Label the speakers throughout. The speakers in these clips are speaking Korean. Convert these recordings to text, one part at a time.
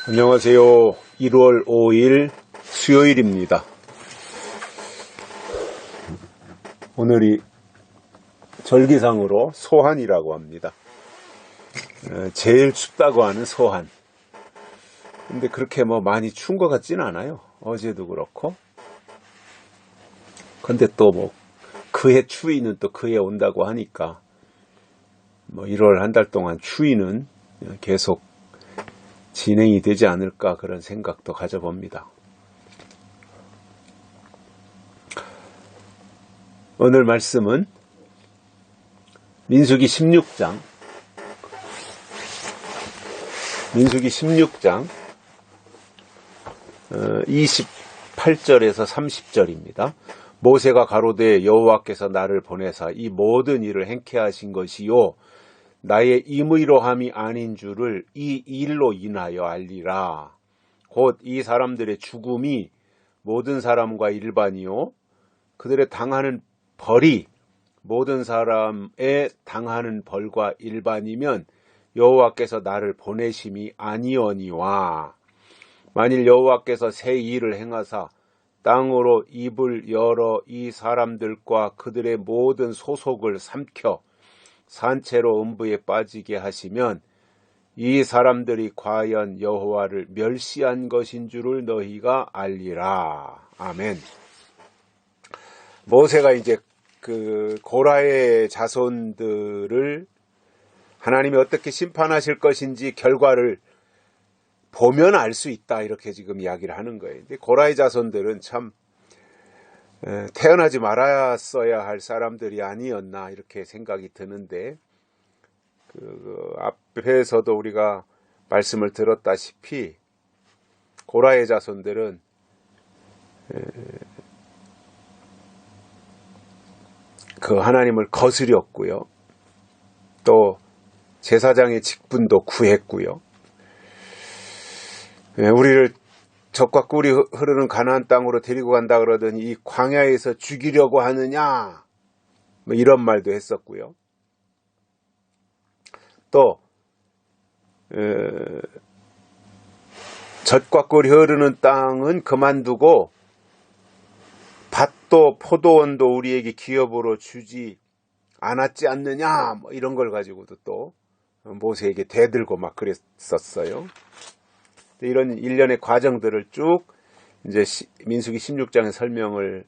Speaker 1: 안녕하세요. 1월 5일 수요일입니다. 오늘이 절기상으로 소한이라고 합니다. 제일 춥다고 하는 소한. 근데 그렇게 많이 추운 것 같지는 않아요. 어제도 그렇고. 근데 또 그해 추위는 또 그해 온다고 하니까 1월 한 달 동안 추위는 계속 진행이 되지 않을까 그런 생각도 가져봅니다. 오늘 말씀은 민수기 16장 28절에서 30절입니다. 모세가 가로되 여호와께서 나를 보내사 이 모든 일을 행케 하신 것이요 나의 임의로함이 아닌 줄을 이 일로 인하여 알리라. 곧 이 사람들의 죽음이 모든 사람과 일반이요 그들의 당하는 벌이 모든 사람의 당하는 벌과 일반이면 여호와께서 나를 보내심이 아니오니와 만일 여호와께서 새 일을 행하사 땅으로 입을 열어 이 사람들과 그들의 모든 소속을 삼켜 산채로 음부에 빠지게 하시면 이 사람들이 과연 여호와를 멸시한 것인 줄을 너희가 알리라. 아멘. 모세가 이제 고라의 자손들을 하나님이 어떻게 심판하실 것인지 결과를 보면 알 수 있다 이렇게 지금 이야기를 하는 거예요. 근데 고라의 자손들은 참 태어나지 말았어야 할 사람들이 아니었나 이렇게 생각이 드는데 앞에서도 우리가 말씀을 들었다시피 고라의 자손들은 하나님을 거스렸고요. 또 제사장의 직분도 구했고요. 우리를 젖과 꿀이 흐르는 가나안 땅으로 데리고 간다 그러더니 이 광야에서 죽이려고 하느냐 이런 말도 했었고요. 또 젖과 꿀이 흐르는 땅은 그만두고 밭도 포도원도 우리에게 기업으로 주지 않았지 않느냐 이런 걸 가지고도 또 모세에게 대들고 막 그랬었어요. 이런 일련의 과정들을 쭉 이제 민수기 16장에 설명을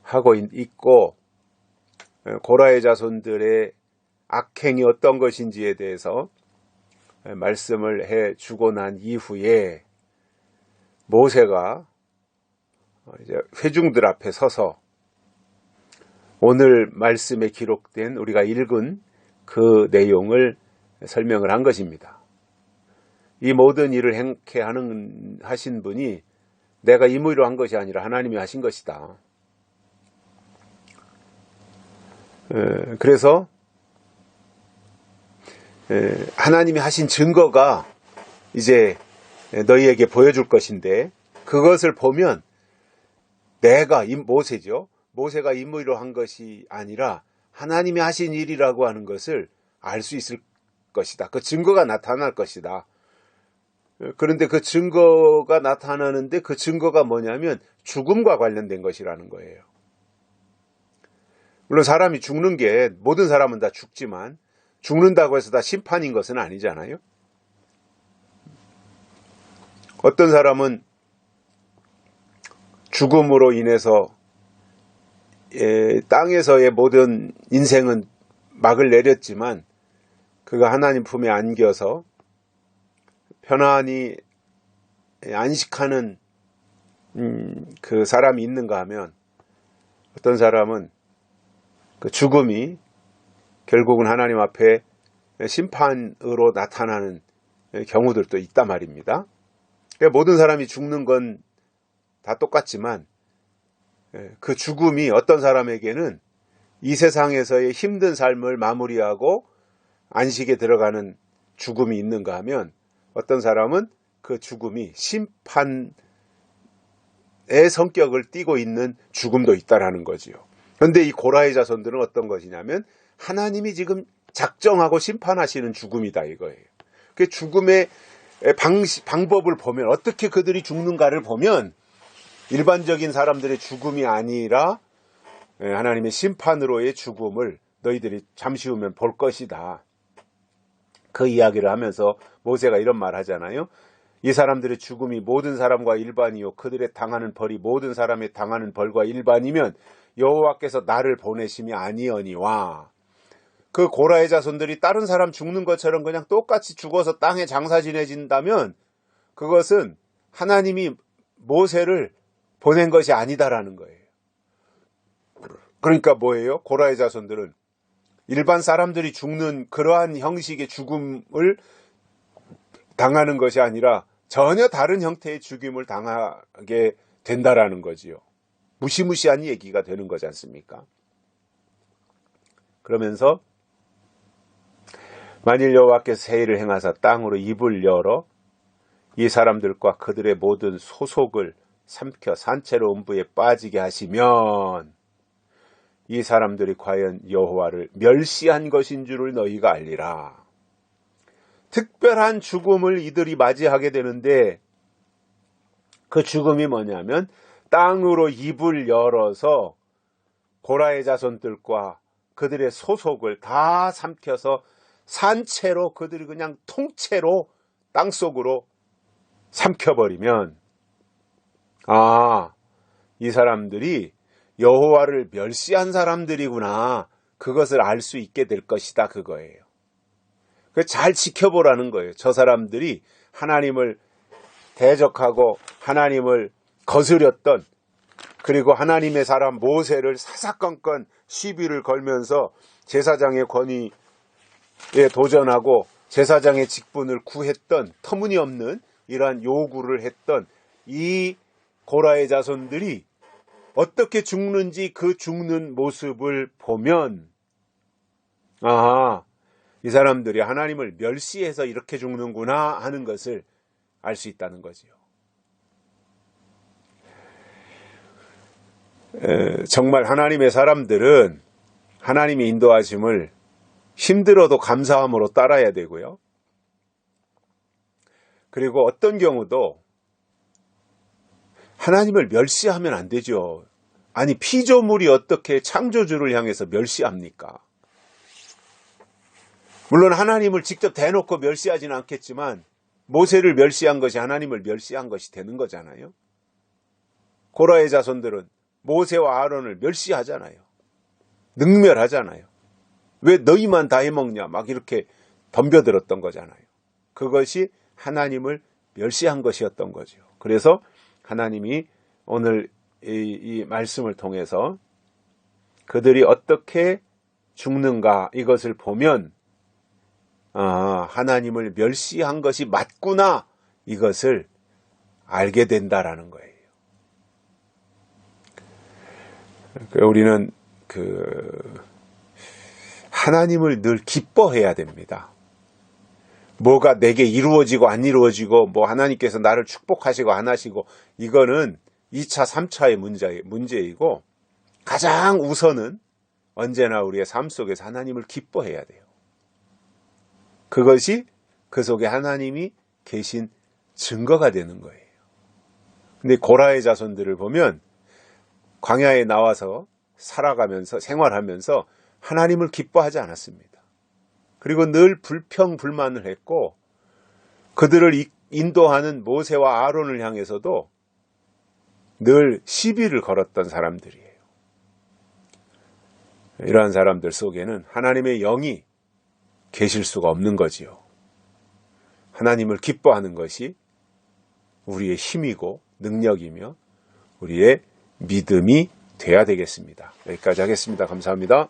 Speaker 1: 하고 있고 고라의 자손들의 악행이 어떤 것인지에 대해서 말씀을 해 주고 난 이후에 모세가 이제 회중들 앞에 서서 오늘 말씀에 기록된 우리가 읽은 그 내용을 설명을 한 것입니다. 이 모든 일을 행케 하신 분이 내가 임의로 한 것이 아니라 하나님이 하신 것이다. 그래서 하나님이 하신 증거가 이제 너희에게 보여줄 것인데 그것을 보면 내가 모세죠. 모세가 임의로 한 것이 아니라 하나님이 하신 일이라고 하는 것을 알 수 있을 것이다. 그 증거가 나타날 것이다. 그런데 그 증거가 나타나는데 그 증거가 뭐냐면 죽음과 관련된 것이라는 거예요. 물론 사람이 죽는 게 모든 사람은 다 죽지만 죽는다고 해서 다 심판인 것은 아니잖아요. 어떤 사람은 죽음으로 인해서 땅에서의 모든 인생은 막을 내렸지만 그가 하나님 품에 안겨서 편안히 안식하는 그 사람이 있는가 하면 어떤 사람은 그 죽음이 결국은 하나님 앞에 심판으로 나타나는 경우들도 있단 말입니다. 그러니까 모든 사람이 죽는 건 다 똑같지만 그 죽음이 어떤 사람에게는 이 세상에서의 힘든 삶을 마무리하고 안식에 들어가는 죽음이 있는가 하면 어떤 사람은 그 죽음이 심판의 성격을 띠고 있는 죽음도 있다라는 거지요. 그런데 이 고라의 자손들은 어떤 것이냐면 하나님이 지금 작정하고 심판하시는 죽음이다 이거예요. 그 죽음의 방법을 보면, 어떻게 그들이 죽는가를 보면 일반적인 사람들의 죽음이 아니라 하나님의 심판으로의 죽음을 너희들이 잠시 후면 볼 것이다. 그 이야기를 하면서 모세가 이런 말 하잖아요. 이 사람들의 죽음이 모든 사람과 일반이요 그들의 당하는 벌이 모든 사람의 당하는 벌과 일반이면 여호와께서 나를 보내심이 아니어니와. 그 고라의 자손들이 다른 사람 죽는 것처럼 그냥 똑같이 죽어서 땅에 장사 지내진다면 그것은 하나님이 모세를 보낸 것이 아니다라는 거예요. 그러니까 뭐예요? 고라의 자손들은 일반 사람들이 죽는 그러한 형식의 죽음을 당하는 것이 아니라 전혀 다른 형태의 죽임을 당하게 된다라는 거지요. 무시무시한 얘기가 되는 거지 않습니까? 그러면서 만일 여호와께서 세일을 행하사 땅으로 입을 열어 이 사람들과 그들의 모든 소속을 삼켜 산채로 음부에 빠지게 하시면 이 사람들이 과연 여호와를 멸시한 것인 줄을 너희가 알리라. 특별한 죽음을 이들이 맞이하게 되는데 그 죽음이 뭐냐면 땅으로 입을 열어서 고라의 자손들과 그들의 소속을 다 삼켜서 산채로 그들이 그냥 통째로 땅속으로 삼켜버리면 이 사람들이 여호와를 멸시한 사람들이구나. 그것을 알 수 있게 될 것이다. 그거예요. 잘 지켜보라는 거예요. 저 사람들이 하나님을 대적하고 하나님을 거스렸던, 그리고 하나님의 사람 모세를 사사건건 시비를 걸면서 제사장의 권위에 도전하고 제사장의 직분을 구했던, 터무니없는 이러한 요구를 했던 이 고라의 자손들이 어떻게 죽는지 그 죽는 모습을 보면 이 사람들이 하나님을 멸시해서 이렇게 죽는구나 하는 것을 알 수 있다는 거지요. 정말 하나님의 사람들은 하나님의 인도하심을 힘들어도 감사함으로 따라야 되고요. 그리고 어떤 경우도 하나님을 멸시하면 안 되죠. 아니, 피조물이 어떻게 창조주를 향해서 멸시합니까? 물론 하나님을 직접 대놓고 멸시하지는 않겠지만 모세를 멸시한 것이 하나님을 멸시한 것이 되는 거잖아요. 고라의 자손들은 모세와 아론을 멸시하잖아요. 능멸하잖아요. 왜 너희만 다 해먹냐 막 이렇게 덤벼들었던 거잖아요. 그것이 하나님을 멸시한 것이었던 거죠. 그래서 하나님이 오늘 이 말씀을 통해서 그들이 어떻게 죽는가 이것을 보면 하나님을 멸시한 것이 맞구나 이것을 알게 된다라는 거예요. 우리는 하나님을 늘 기뻐해야 됩니다. 뭐가 내게 이루어지고 안 이루어지고 뭐 하나님께서 나를 축복하시고 안 하시고 이거는 2차, 3차의 문제이고 가장 우선은 언제나 우리의 삶 속에서 하나님을 기뻐해야 돼요. 그것이 그 속에 하나님이 계신 증거가 되는 거예요. 근데 고라의 자손들을 보면 광야에 나와서 살아가면서 생활하면서 하나님을 기뻐하지 않았습니다. 그리고 늘 불평불만을 했고 그들을 인도하는 모세와 아론을 향해서도 늘 시비를 걸었던 사람들이에요. 이러한 사람들 속에는 하나님의 영이 계실 수가 없는 거지요. 하나님을 기뻐하는 것이 우리의 힘이고 능력이며 우리의 믿음이 돼야 되겠습니다. 여기까지 하겠습니다. 감사합니다.